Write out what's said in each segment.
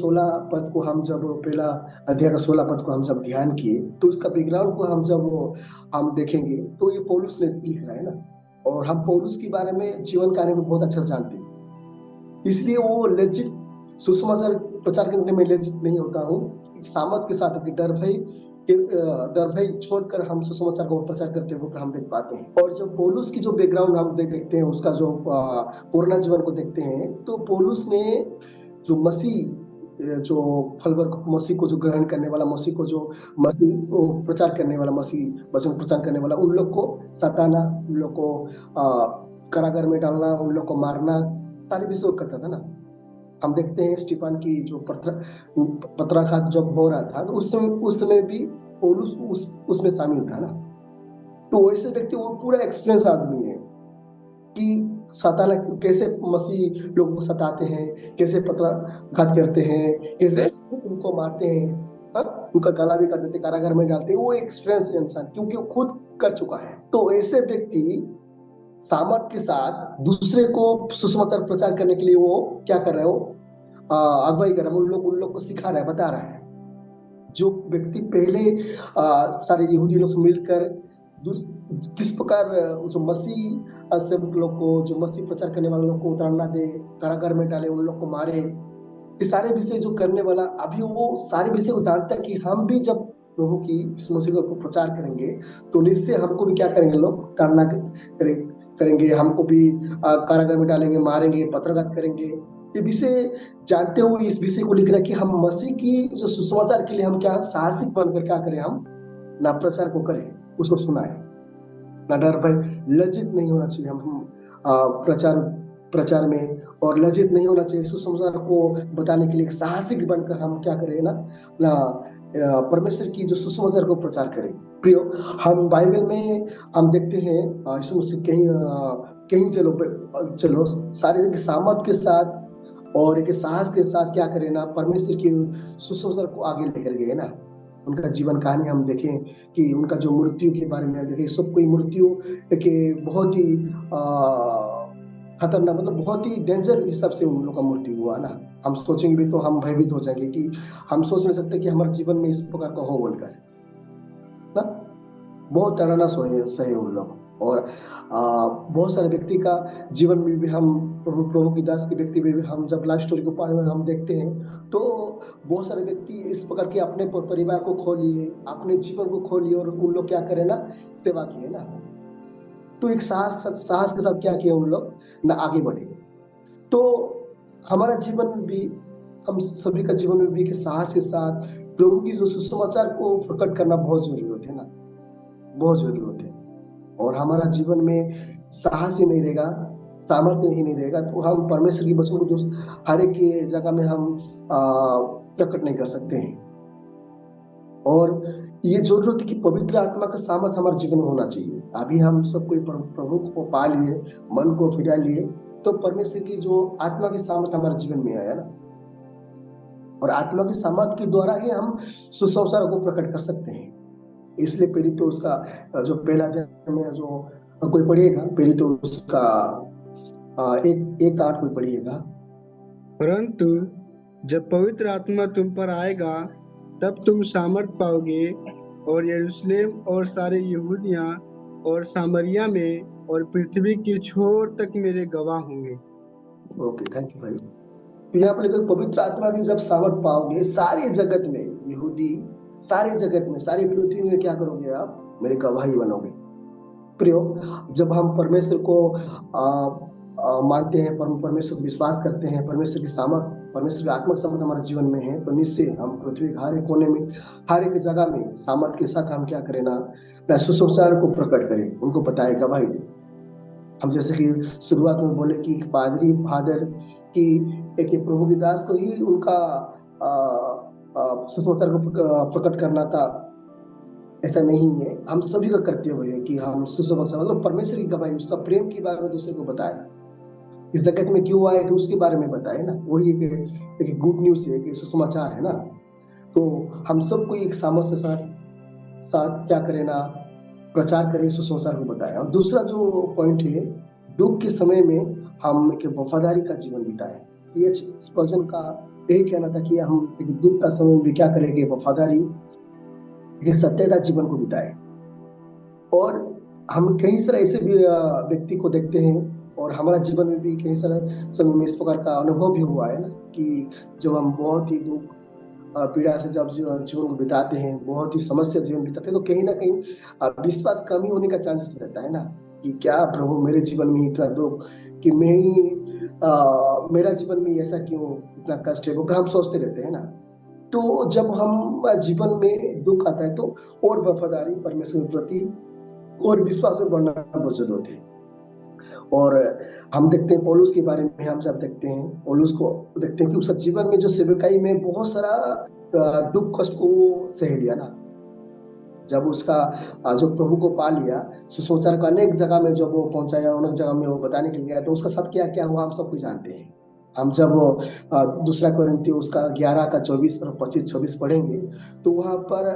16 पद को हम जब पहला अध्याय का 16 पद को हम जब ध्यान किए तो उसका बैकग्राउंड को हम जब हम देखेंगे तो ये पौलुस ने लिख रहा है ना, और हम पौलुस के बारे में जीवन कार्य में बहुत अच्छा से जानते हैं, इसलिए वो लज्जित सुसमाचार प्रचार करने में लज्जित नहीं होता हूँ। सामर्थ के साथ डर भय छोड़कर हम सुसमाचार को प्रचार करते हुए हम देख पाते हैं। और जब पौलुस की जो बैकग्राउंड हम देखते हैं, उसका जो पुराना जीवन को देखते हैं, तो पौलुस ने जो मसीह जो फलवर्ग मसीह को जो ग्रहण करने वाला, मसीह को जो मसीह को प्रचार करने वाला, मसीह वचन प्रचार करने वाला, उन लोग को सताना, उन लोग को कारागार में डालना, उन लोग को मारना, सारे विषय करता था ना। हम देखते हैं स्टीफन की जो पत्राघात जब हो रहा था, तो उस समय भी पौलुस उसमें शामिल था ना। तो वैसे व्यक्ति वो पूरा एक्सपीरियंस आदमी है कि सताना कैसे मसीह लोगों को सताते हैं, कैसे पत्राघात करते हैं, कैसे उनको मारते हैं, उनका गला भी कर देते, कारागार में डालते हैं। वो एक्सपीरियंस इंसान क्योंकि वो खुद कर चुका है। तो ऐसे व्यक्ति सामर्थ के साथ दूसरे को सुसमाचार प्रचार करने के लिए वो क्या कर रहे हो, अगुवाई कर रहे हैं, उन लोग को सिखा रहा है, बता रहा है। जो व्यक्ति पहले सारे यहूदी लोग मिलकर किस प्रकार जो मसीह से लोग को, जो मसीह प्रचार करने वाले लोग को उतारना दे, कारागार में डाले, उन लोग को मारे, ये सारे विषय जो करने वाला, अभी वो सारे विषय को जानता है कि हम भी जब प्रभु की इस मसीह को प्रचार करेंगे तो निश्चय हमको भी क्या करेंगे, लोग ताड़ना करेंगे, हमको भी कारागार में डालेंगे, मारेंगे, पत्राघात करेंगे। ये विषय जानते हुए इस विषय को लिख रहा है कि हम मसीह की जो सुसमाचार के लिए हम क्या साहसिक बनकर क्या करें, हम ना प्रचार को करें, उसको सुनाए, ना डर भय, लज्जित नहीं होना चाहिए हम प्रचार में, और लज्जित नहीं होना चाहिए सुसमाचार को बताने के लिए साहसिक बनकर हम क्या करें ना परमेश्वर की जो सुसमाचार को प्रचार करें। प्रियो, हम बाइबल में हम देखते हैं यीशु मसीह कहीं चलो सारे सामर्थ के साथ और एक साहस के साथ क्या करें ना, परमेश्वर की सुसमाचार को आगे लेकर गए ना। उनका जीवन कहानी हम देखें कि उनका जो मृत्यु के बारे में देखें, सब कोई मृत्यु के बहुत ही खतरनाक, मतलब बहुत ही डेंजर हिसाब से उन लोग का मृत्यु हुआ ना। हम सोचेंगे भी तो हम भयभीत हो जाएंगे कि हम सोच नहीं सकते कि हमारे जीवन में इस प्रकार का हो बोलकर ना। बहुत तड़ना सहे उन लोग। और बहुत सारे व्यक्ति का जीवन में भी हम प्रभु की दास के व्यक्ति में भी हम जब लाइफ स्टोरी को पढ़ हम देखते हैं तो बहुत सारे व्यक्ति इस प्रकार के अपने परिवार को खो लिए, अपने जीवन को खो लिए, और उन लोग क्या करे ना, सेवा किए ना। तो एक साहस के साथ क्या किया उन लोग ना, आगे बढ़े। तो हमारा जीवन में भी, हम सभी का जीवन में भी कि साहस के साथ प्रभु की जो सुसमाचार को प्रकट करना बहुत जरूरी होते है ना, बहुत जरूरी होते हैं। और हमारा जीवन में साहस ही नहीं रहेगा, सामर्थ्य ही नहीं रहेगा, तो हम परमेश्वर की वचन को हर एक जगह में हम प्रकट नहीं कर सकते हैं। और ये जरूरत है कि पवित्र आत्मा का सामर्थ्य हमारे जीवन में होना चाहिए। अभी हम सब कोई प्रभु को पा लिए, मन को फिरा लिए, तो परमेश्वर की जो आत्मा की सामर्थ्य हमारे जीवन में आया ना, और आत्मा की सामर्थ्य के द्वारा ही हम सुसमाचार को प्रकट कर सकते हैं। इसलिए पहले तो उसका जो पहला अध्याय में जो कोई पढ़िएगा, पहले तो उसका एक 8 कोई पढ़िएगा। परंतु जब पवित्र आत्मा तुम पर आएगा तब तुम सामर्थ पाओगे, और यरूशलेम और सारे यहूदिया और सामरिया में और पृथ्वी की छोर तक मेरे गवाह होंगे। ओके, थैंक यू भाई। तो यहाँ पर लिखा पवित्र आत्मा की जब सामर्थ पाओगे, सारे जगत में, यहूदी सारे जगत में, सारी पृथ्वी में क्या करोगे, आप मेरे गवाही बनोगे। प्रियो, जब हम परमेश्वर को मानते हैं, परमेश्वर को विश्वास करते हैं, परमेश्वर की सामर्थ, परमेश्वर की आत्मिक सामर्थ हमारे जीवन में है, तो निश्चय हम पृथ्वी के हर एक कोने में, हर एक जगह में सामर्थ के साथ हम क्या करें ना सुसमाचार को प्रकट करें, उनको बताए, गवाही दें। हम जैसे कि शुरुआत में बोले कि फादर की एक प्रभु की दास को ही उनका सुसमाचार को प्रकट करना था, ऐसा नहीं है। हम सभी का कर्तव्य है कि हम सुसमाचार, मतलब परमेश्वर की गवाही, उसका प्रेम के बारे में दूसरे को बताए, इस जगत में क्यों आए थे उसके बारे में बताए ना। वही एक गुड न्यूज है, एक सुसमाचार है ना। तो हम सबको एक सामर्थ्य साथ क्या करें ना, प्रचार करें, सुसमाचार को बताए। और दूसरा जो पॉइंट है, दुख के समय में हम एक वफादारी का जीवन बिताए। ये स्पर्जन का यही कहना था कि हम एक दुख का समय में क्या करेंगे, वफादारी, एक सत्यता जीवन को बिताए। और हम कई सारे ऐसे भी व्यक्ति को देखते हैं, और हमारा जीवन में भी कई सारे समय में इस प्रकार का अनुभव भी हुआ है ना, कि जब हम बहुत ही दुख पीड़ा से जब जीवन को बिताते हैं, बहुत ही समस्या जीवन बिताते हैं, तो कहीं ना कहीं विश्वास कमी होने का चांसेस रहता है ना, कि क्या प्रभु मेरे जीवन में इतना दुख, कि मैं ही मेरा जीवन में ऐसा क्यों, इतना कष्ट है, वो हम सोचते रहते हैं ना। तो जब हम जीवन में दुख आता है, तो और वफादारी परमेश्वर के प्रति और विश्वास में बढ़ना बहुत जरूरत होते हैं। और हम देखते हैं पौलुस के बारे में, हम जब देखते हैं पौलुस को, देखते हैं कि उसका जीवन में जो सेवकाई में बहुत सारा दुख कष्ट को सह लिया ना। जब उसका जो प्रभु को पा लिया, सुसमाचार को अनेक जगह में जब वो पहुंचाया, अनेक जगह में वो बताने के लिए गया, तो उसका साथ क्या क्या हुआ हम सब कुछ जानते हैं। हम जब दूसरा कोरिन्थियों उसका 11 का 24 और 25-26 पढ़ेंगे, तो वहां पर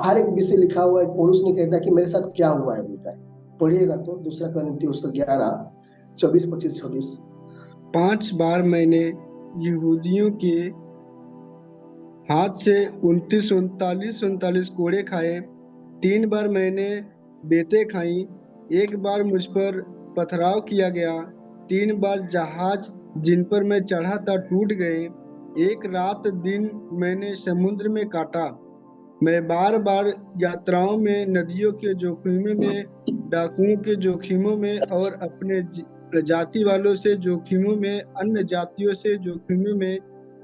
हर एक विषय लिखा हुआ है। पौलुस ने कहता है कि मेरे साथ क्या हुआ है, बोलता है। पढ़िएगा तो दूसरा कोरिन्थियों उसका 11, 24, 25, 26। 5 बार मैंने यहूदियों के हाथ से 29 कोड़े खाए। 3 बार मैंने बेतें खाई। 1 बार मुझ पर पथराव किया गया। 3 बार जहाज जिन पर मैं चढ़ा था टूट गए। 1 रात दिन मैंने समुद्र में काटा। मैं बार बार यात्राओं में, नदियों के जोखिमों में, डाकुओं के जोखिमों में और अपने जाति वालों से जोखिमों में, अन्य जातियों से जोखिमों में,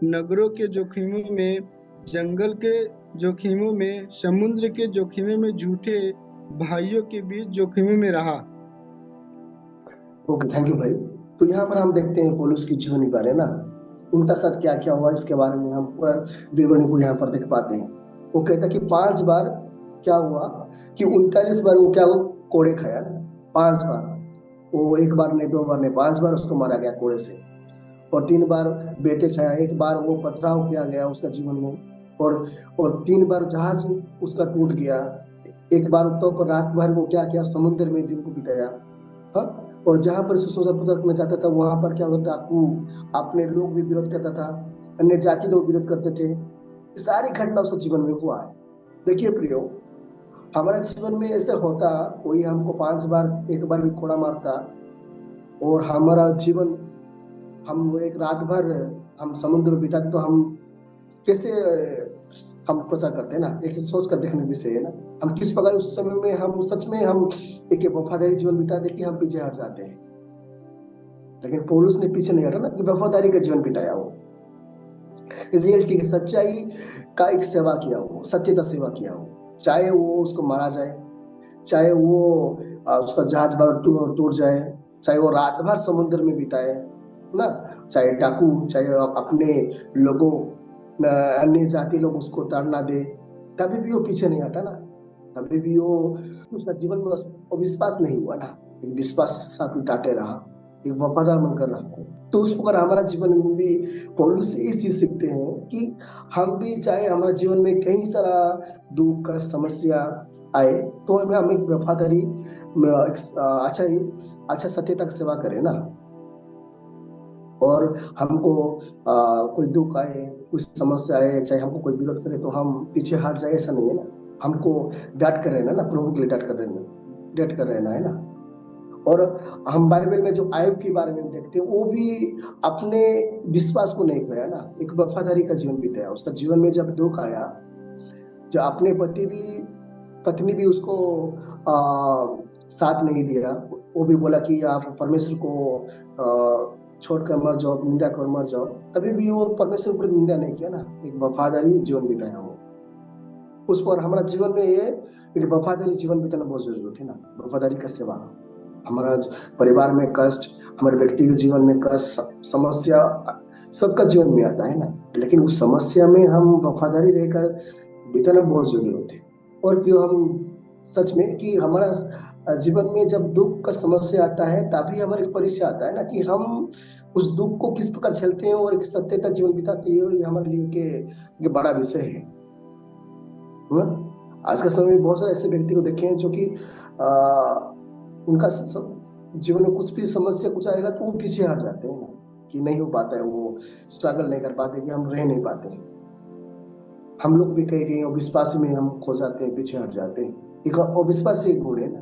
नगरों के जोखिमों में, जंगल के जोखिमों में, समुद्र के जोखिमों में, झूठे भाइयों के बीच जोखिमों में रहा। ओके, थैंक यू भाई। तो यहाँ पर हम देखते हैं पौलुस की जीवनी के बारे ना, उनका साथ क्या क्या हुआ, इसके बारे में हम पूरा विवरण को यहाँ पर देख पाते हैं। वो कहता है कि 5 बार क्या हुआ, कि 39 बार वो क्या, वो कोड़े खाया ना। 5 बार, वो 1 बार नहीं, 2 बार नहीं, 5 बार उसको मारा गया कोड़े से। और 3 बार बेटे खाया, 1 बार वो पथराव किया गया उसका जीवन में, और 3 बार जहाज उसका टूट गया। 1 बार तो रात भर वो क्या किया, समुद्र में दिन को बिताया। हाँ? और जहां पर सुसमाचार में जाता था, वहां पर क्या होता, डाकू, अपने लोग भी विरोध करता था, अन्य जाति लोग विरोध करते थे। ये सारी घटना उसके जीवन में हुआ है। देखिए प्रियो, हमारा जीवन में ऐसे होता, कोई हमको 5 बार, 1 बार भी कोड़ा मारता, और हमारा जीवन, हम एक रात भर हम समुद्र में बिताते, तो हम कैसे हम प्रचार करते हैं ना, एक सोच कर देखने विषय है ना। हम किस प्रकार उस समय में हम सच में हम एक वफादारी जीवन बिताते कि हम पीछे हट जाते हैं। लेकिन पौलुस ने पीछे नहीं हटा ना, कि वफादारी का जीवन बिताया, वो रियलिटी की सच्चाई का एक सेवा किया, वो सत्य का सेवा किया, वो चाहे वो उसको मारा जाए, चाहे वो उसका जहाज भर टूट जाए, चाहे वो रात भर समुद्र में बिताए ना, चाहे डाकू, चाहे अपने लोगों, अन्य जाति लोग उसको ताड़ना दे, तभी भी वो पीछे नहीं हटा ना। तभी भी वो, उसका जीवन में अविश्वास नहीं हुआ ना, एक विश्वास साथ में डाटे रहा, एक वफादार बनकर रहा। तो उस प्रकार हमारा जीवन में भी पौलुस से इस चीज सीखते हैं कि हम भी, चाहे हमारे जीवन में कई सारा दुख का समस्या आए, तो हम एक वफादारी अच्छा सत्यता की सेवा करें ना। और हमको कोई दुख आए, कोई समस्या आए, चाहे हमको कोई विरोध करे, तो हम पीछे हट जाए, ऐसा नहीं है ना। हमको डट कर रहना ना, प्रभु के लिए डट कर रहना है ना। और हम बाइबल में जो आयुब के बारे में देखते हैं, वो भी अपने विश्वास को नहीं खोया ना, एक वफादारी का जीवन बिताया। उसका जीवन में जब दुख आया, जो अपने पत्नी भी उसको साथ नहीं दिया, वो भी बोला कि आप परमेश्वर को छोड़कर मर जाओ, निंदा कर मर जाओ, तभी भी वो परमेश्वर पर निंदा नहीं किया ना, एक वफादारी जीवन बिताया वो। उस पर हमारा जीवन में ये एक वफादारी जीवन बिताना बहुत जरूरी है ना, वफादारी का सेवा। हमारा परिवार में कष्ट, हमारे व्यक्तिगत जीवन में कष्ट, समस्या सबका जीवन में आता है ना, लेकिन उस समस्या में हम वफादारी रहकर बिताना बहुत जरूरी होते हैं। और फिर हम सच में कि हमारा जीवन में जब दुख का समस्या आता है, तभी हमारे परीक्षा आता है ना, कि हम उस दुख को किस प्रकार झेलते हैं और एक सत्यता जीवन बिताते हैं। ये हमारे लिए के बड़ा विषय है। आज के समय में बहुत सारे ऐसे व्यक्ति को देखे हैं जो कि उनका जीवन में कुछ भी समस्या कुछ आएगा तो वो पीछे हट जाते हैं ना, कि नहीं हो पाता है, वो स्ट्रगल नहीं कर पाते, कि हम रह नहीं पाते हैं। हम लोग भी कहीं कहीं अविश्वास में हम खो जाते हैं, पीछे हट जाते हैं। एक अविश्वास एक गुण है ना,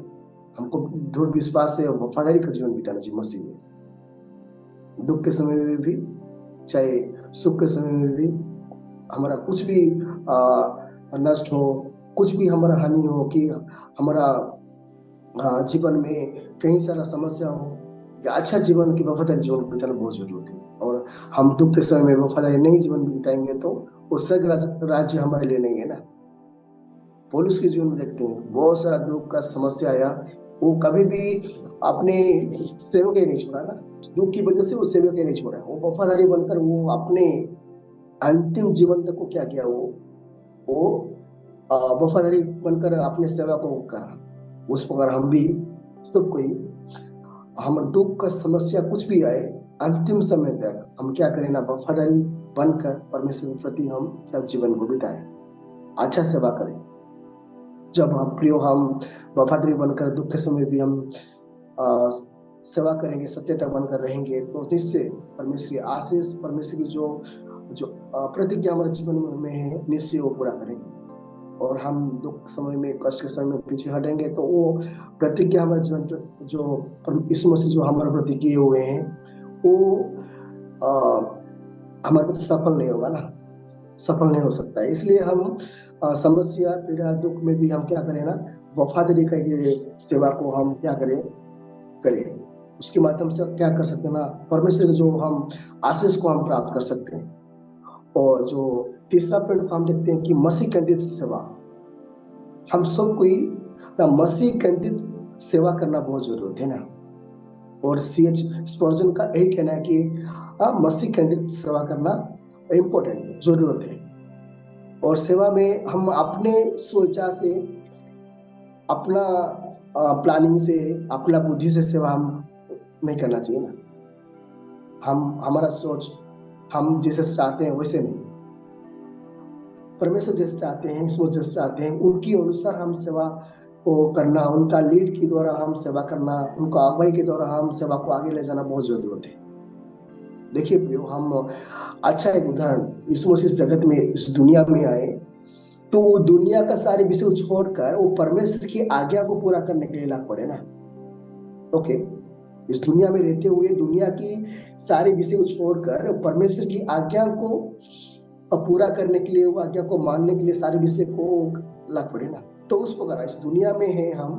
हमको दृढ़ विश्वास से वफादारी का जीवन बिताना चाहिए मसीह में। दुख के समय में भी, चाहे सुख के समय में भी, हमारा कुछ भी नष्ट हो, कुछ भी हमारा हानि हो, कि हमारा जीवन में कई सारा समस्या हो, अच्छा जीवन की वफादारी जीवन बिताना बहुत जरूरी है। और हम दुख के समय में वफादारी नहीं जीवन बिताएंगे तो वो स्वर्ग राज्य हमारे लिए नहीं है ना। पौलुस के जीवन में देखते हैं बहुत सारा दुख का समस्या आया, वो कभी भी अपने सेवक ही नहीं छोड़ा ना। दुख की वजह से वो सेवक ही नहीं छोड़ा, वो वफादारी बनकर वो अपने अंतिम जीवन तक को क्या किया, वो वफादारी बनकर अपने सेवा को करा। उस प्रकार हम भी सब कोई, हम दुख का समस्या कुछ भी आए, अंतिम समय तक हम क्या करें ना, वफादारी बनकर परमेश्वर के प्रति हम क्या जीवन को बिताएं, अच्छा सेवा करें। जब हम प्रियो हम वफादारी बनकर दुख के समय भी हम सेवा करेंगे, सत्यता बनकर रहेंगे, तो निश्चय परमेश्वर की आशीष, परमेश्वर की जो प्रतिज्ञा हमारे जीवन में है, निश्चय वो पूरा करेंगे। और हम दुख समय में, कष्ट के समय में पीछे हटेंगे तो वो प्रतिज्ञा हमारे जीवन जो यीशु मसीह जो हमारे प्रति किए हुए हैं, वो हमारे प्रति सफल नहीं होगा ना, सफल नहीं हो सकता है। इसलिए हम समस्या, पीड़ा, दुख में भी हम क्या करें ना, वफादारी का ये सेवा को हम क्या करें। उसके माध्यम से क्या कर सकते हैं ना, परमेश्वर जो हम आशीष को हम प्राप्त कर सकते हैं। और जो तीसरा पॉइंट हम देखते हैं कि मसीह केंद्रित सेवा, हम सब कोई ना मसीह केंद्रित सेवा करना बहुत जरूरी है ना। और C.H. स्पर्जन का यही कहना है कि मसीह केंद्रित सेवा करना इम्पोर्टेंट है, जरूरत है। और सेवा में हम अपने सोचा से, अपना प्लानिंग से, अपना बुद्धि से सेवा हम नहीं करना चाहिए ना। हमारा सोच हम जैसे चाहते हैं वैसे नहीं, परमेश्वर जैसे चाहते हैं, सोच जैसे चाहते हैं, उनकी अनुसार हम सेवा को करना, उनका लीड के द्वारा हम सेवा करना, उनका अगुवाई के द्वारा हम सेवा को आगे ले जाना बहुत जरूरत है। देखिए प्रियो, हम अच्छा एक उदाहरण, यीशु मसीह इस जगत में, इस दुनिया में आए तो दुनिया का सारे विषय छोड़कर वो परमेश्वर की आज्ञा को पूरा करने के लिए लाग पड़े ना। ओके, इस दुनिया में रहते हुए दुनिया की सारी विषय छोड़कर परमेश्वर की आज्ञा को पूरा करने के लिए, वो आज्ञा को मानने के लिए सारे विषय को लाग पड़े ना। तो उस प्रकार इस दुनिया में है, हम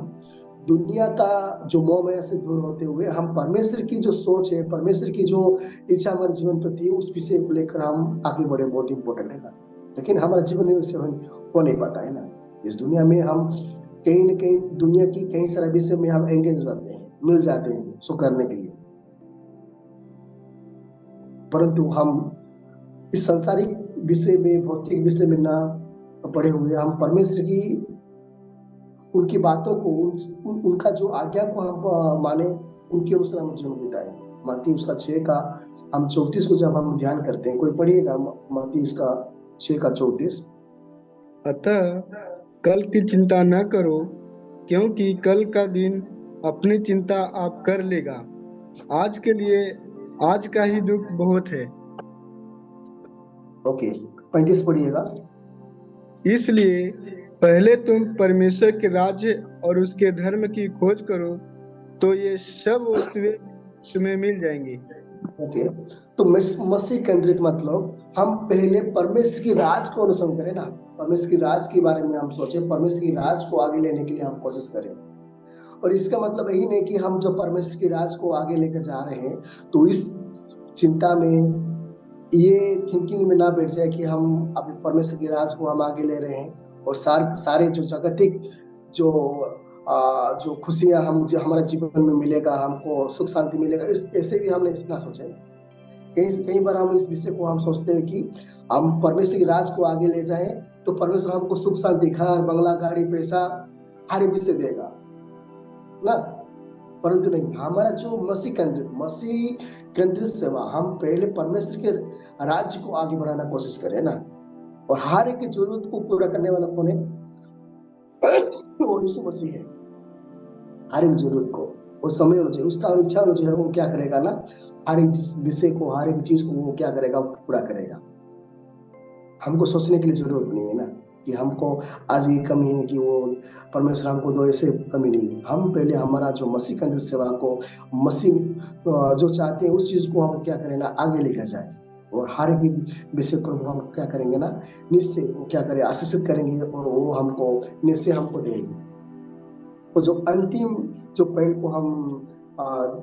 दुनिया का जो मोह माया से दूर होते हुए हम परमेश्वर की जो सोच है, परमेश्वर की जो इच्छा हमारे जीवन प्रति, उस विषय को लेकर हम आगे बढ़े, बहुत इंपॉर्टेंट है ना। लेकिन हमारा जीवन में वैसे हो नहीं पाता है ना। इस दुनिया में हम कहीं न कहीं दुनिया की कई सारे विषय में हम एंगेज हो जाते हैं, मिल जाते हैं सो करने के लिए, परंतु हम इस संसारिक विषय में, भौतिक विषय में ना पड़े हुए हम परमेश्वर की उनकी बातों को, उनका जो आज्ञा को हम माने, उनके अनुसार हम जीवन बिताए। मत्ती उसका 6 का हम 34 को जब हम ध्यान करते हैं, कोई पढ़िएगा मत्ती उसका 6 का 34। अतः कल की चिंता न करो, क्योंकि कल का दिन अपनी चिंता आप कर लेगा। आज के लिए आज का ही दुख बहुत है। ओके, 35 पढ़िएगा। इसलिए पहले तुम परमेश्वर के राज्य और उसके धर्म की खोज करो, तो ये सब वस्तुएं तुम्हें मिल जाएंगी। ओके, तो मसीह केंद्रित मतलब हम पहले परमेश्वर की राज को अनुसरण करें ना, परमेश्वर की राज के बारे में हम सोचें, परमेश्वर की राज को आगे लेने के लिए हम कोशिश करें। और इसका मतलब यही नहीं कि हम जो परमेश्वर की राज को आगे लेकर जा रहे हैं तो इस चिंता में, ये थिंकिंग में ना बैठ जाए कि हम अभी परमेश्वर की राज को हम आगे ले रहे हैं और सारे जो जागतिक जो खुशियां हम जो हमारे जीवन में मिलेगा, हमको सुख शांति मिलेगा, ऐसे भी हमने इतना सोचे। कई बार हम इस विषय को हम सोचते हैं कि हम परमेश्वर की राज को आगे ले जाएं तो परमेश्वर हमको सुख शांति, घर, बंगला, गाड़ी, पैसा, हर विषय देगा ना। परंतु नहीं, हमारा जो मसीह केंद्रित सेवा, हम पहले परमेश्वर के राज्य को आगे बढ़ाना कोशिश करें ना। और हर एक की जरूरत को पूरा करने वाला कौन है? वो यीशु मसीह है। हर एक जरूरत को वो समय अनुसार उसका इच्छा अनुसार वो क्या करेगा ना, हर एक विषय को, हर एक चीज को वो क्या करेगा, पूरा करेगा। हमको सोचने की जरूरत नहीं है ना कि हमको आज ये कमी है कि वो परमेश्वर हमको दो, ऐसे कमी नहीं है। हम पहले हमारा जो मसीह का सेवा को, मसीह जो चाहते हैं उस चीज को हम क्या करें ना, आगे लेकर जाए। और हर एक विषय को हम क्या करेंगे ना, निश्चय वो क्या करें, आशीषित करेंगे और वो हमको निश्चय हमको देंगे। तो जो अंतिम जो पॉइंट को हम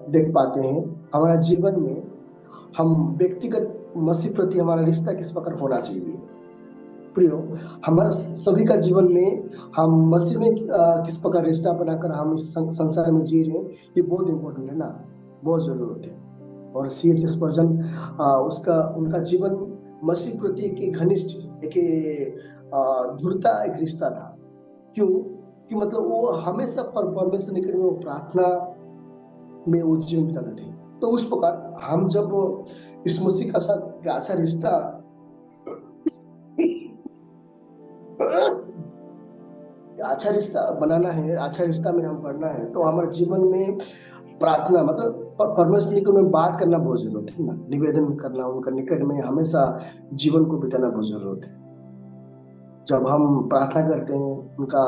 देख पाते हैं हमारा जीवन में, हम व्यक्तिगत मसीह प्रति हमारा रिश्ता किस प्रकार होना चाहिए। प्रियो, हमारा सभी का जीवन में हम मसीह में किस प्रकार रिश्ता बनाकर हम इस संसार में जी रहे हैं, ये बहुत इम्पोर्टेंट है ना, बहुत जरूरत है। और C.H. स्पर्जन उसका उनका जीवन मसीह प्रति एक घनिष्ठ, एक दृढ़ता, एक रिश्ता था। क्यों कि मतलब वो हमेशा परमेश्वर निकट में वो प्रार्थना में वो जीवन बिताते थे। तो उस प्रकार हम जब इस मसीह का साथ अच्छा रिश्ता अच्छा रिश्ता बनाना है, अच्छा रिश्ता में हम पढ़ना है, तो हमारे जीवन में प्रार्थना मतलब परमेश्वर निकट में बात करना बहुत जरूरत है ना, निवेदन करना उनका निकट में हमेशा जीवन को बिताना बहुत जरूरत है। जब हम प्रार्थना करते हैं, उनका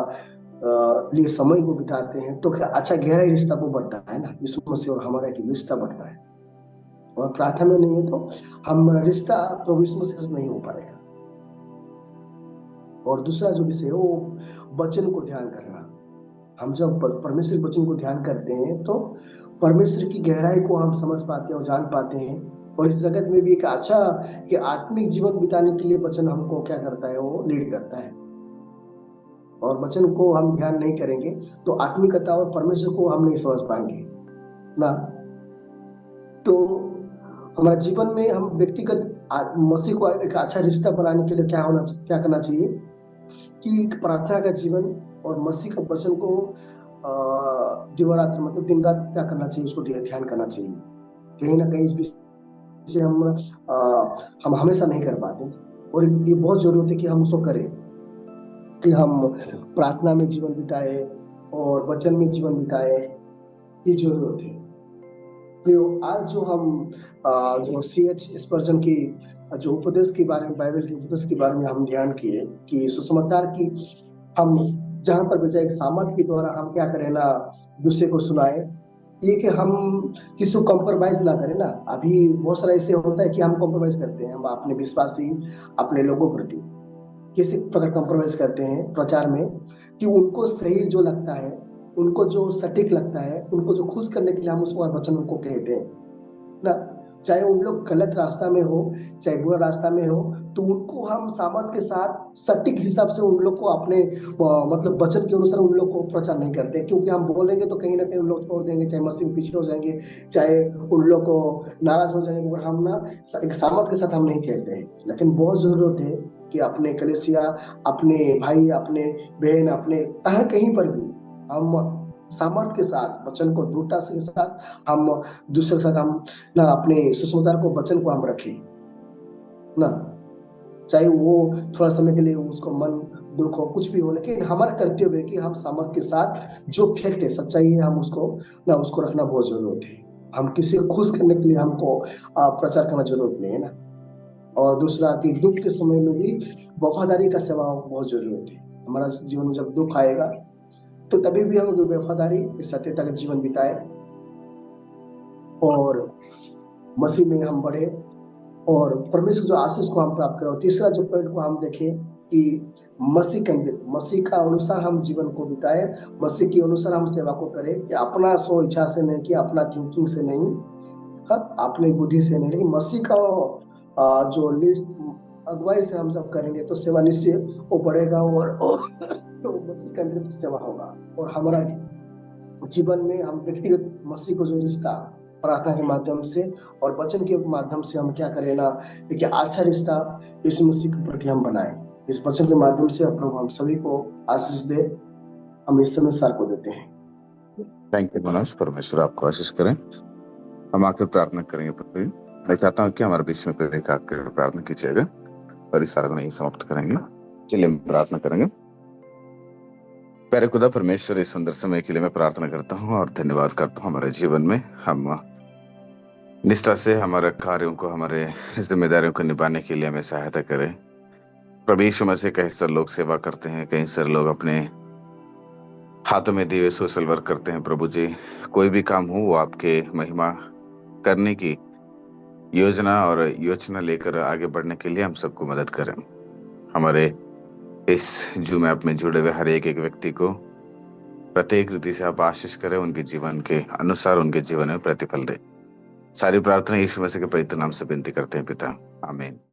लिए समय को बिताते हैं, तो क्या अच्छा गहरा रिश्ता को बढ़ता है ना, यीशु मसीह और हमारा एक रिश्ता बढ़ता है। और प्रार्थना में नहीं है तो हमारा रिश्ता प्रभु यीशु मसीह से नहीं हो पाएगा। और दूसरा जो विषय है वो वचन को ध्यान करना। हम जब परमेश्वर वचन को ध्यान करते हैं तो परमेश्वर की गहराई को हम समझ पाते हैं और जान पाते हैं। और इस जगत में भी एक अच्छा कि आत्मिक जीवन बिताने के लिए वचन हमको क्या करता है, वो लीड करता है। और वचन को हम ध्यान नहीं करेंगे तो आत्मिकता और परमेश्वर को हम नहीं समझ पाएंगे ना। तो हमारे जीवन में हम व्यक्तिगत मसीह को एक अच्छा रिश्ता बनाने के लिए क्या करना चाहिए कि प्रार्थना का जीवन और मसीह का वचन को दिवारात्र मतलब दिन रात क्या करना चाहिए, उसको ध्यान करना चाहिए। कहीं ना कहीं इस विषय हम हमेशा नहीं कर पाते, और ये बहुत जरूरत है कि हम उसको करें, कि हम प्रार्थना में जीवन बिताए और वचन में जीवन बिताए, ये जरूरत है। आज जो हम जो C.H. स्पर्जन की जो उपदेश के बारे में, बाइबल के उपदेश के बारे में हम ध्यान किए कि सुसमाचार की हम जहां पर बजाय एक सामर्थ के द्वारा हम क्या करें ना, दूसरे को सुनाए, ये कि हम किसी को कॉम्प्रोमाइज ना करें ना। अभी बहुत सारा ऐसे होता है कि हम कॉम्प्रोमाइज करते हैं, हम अपने विश्वासी अपने लोगों प्रति किसी प्रकार कॉम्प्रोमाइज करते हैं प्रचार में, कि उनको सही जो लगता है, उनको जो सटीक लगता है, उनको जो खुश करने के लिए हम उस वचन उनको कहते हैं ना। चाहे उन लोग गलत रास्ता में हो, चाहे बुरा रास्ता में हो, तो उनको हम सामर्थ के साथ सटीक हिसाब से उन लोग को अपने मतलब वचन के अनुसार उन लोग को प्रचार नहीं करते। क्योंकि हम बोलेंगे तो कहीं ना कहीं उन लोग छोड़ देंगे, चाहे मसीह पीछे हो जाएंगे, चाहे उन लोग को नाराज हो जाएंगे, मगर हम ना एक सामर्थ के साथ हम नहीं कहते हैं। लेकिन बहुत जरूरत है कि अपने कलीसिया, अपने भाई, अपने बहन, अपने कहीं पर भी हम सामर्थ के साथ, वचन को दृढ़ता के साथ हम दूसरे के साथ हम ना अपने सुसमाचार को, वचन को हम रखें ना। चाहे वो थोड़ा समय के लिए उसको मन दुख हो, कुछ भी हो, लेकिन हमारा कर्तव्य है कि हम सामर्थ के साथ जो फैक्ट है, सच्चाई है, हम उसको रखना बहुत जरूरत है। हम किसी को खुश करने के लिए हमको प्रचार करना जरूरत नहीं है ना। और दूसरा कि दुख के समय में भी वफादारी का सेवा बहुत जरूरत है। हमारा जीवन में जब दुख आएगा तो तभी भी हम वफादारी, सत्यता का जीवन बिताए और मसीह में हम बढ़े और परमेश्वर जो आशीष को हम प्राप्त करें। तीसरा जो पॉइंट को हम देखें कि मसीह केंद्रित, मसीह का अनुसार हम जीवन को बिताए, मसीह के अनुसार हम सेवा को करें, कि अपना स्व इच्छा से नहीं, कि अपना थिंकिंग से नहीं, अपनी बुद्धि से नहीं, लेकिन मसीह का जो अगुवाई से हम सब करेंगे तो सेवा निश्चय वो बढ़ेगा और तो मसीह केंद्रित सेवा होगा। और हमारा जीवन में हम व्यक्तिगत मसीह को जो रिश्ता प्रार्थना के माध्यम से और वचन के माध्यम से हम क्या करें ना, एक अच्छा रिश्ता इस मसीह के प्रति हम बनाए। इस वचन के माध्यम से प्रभु हम सभी को आशीष दे। हम इस समय सर को देते हैं। थैंक यू मनोज, परमेश्वर आपको आशीष करें। हम आकर प्रार्थना करेंगे। मैं चाहता हूँ कि हमारे बीच में कोई आकर प्रार्थना कीजिएगा और इस सारा को नहीं समाप्त करेंगे। चलिए हम प्रार्थना करेंगे। प्यारे खुदा परमेश्वर, इस सुंदर समय के लिए मैं प्रार्थना करता हूँ और धन्यवाद करता हूँ। हमारे जीवन में हम निष्ठा से हमारे कार्यों को, हमारे जिम्मेदारियों को निभाने के लिए हमें सहायता करें। प्रभु यीशु मसीह, कई सारे लोग सेवा करते हैं, कई सारे लोग अपने हाथों में दिए सोशल वर्क करते हैं। प्रभु जी, कोई भी काम हो वो आपके महिमा करने की योजना और योजना लेकर आगे बढ़ने के लिए हम सबको मदद करें। हमारे इस जूम ऐप में जुड़े हुए हर एक एक व्यक्ति को प्रत्येक रीति से आप आशीष करें, उनके जीवन के अनुसार उनके जीवन में प्रतिफल दे। सारी प्रार्थना यीशु मसीह के पवित्र नाम से विनती करते हैं पिता, आमीन।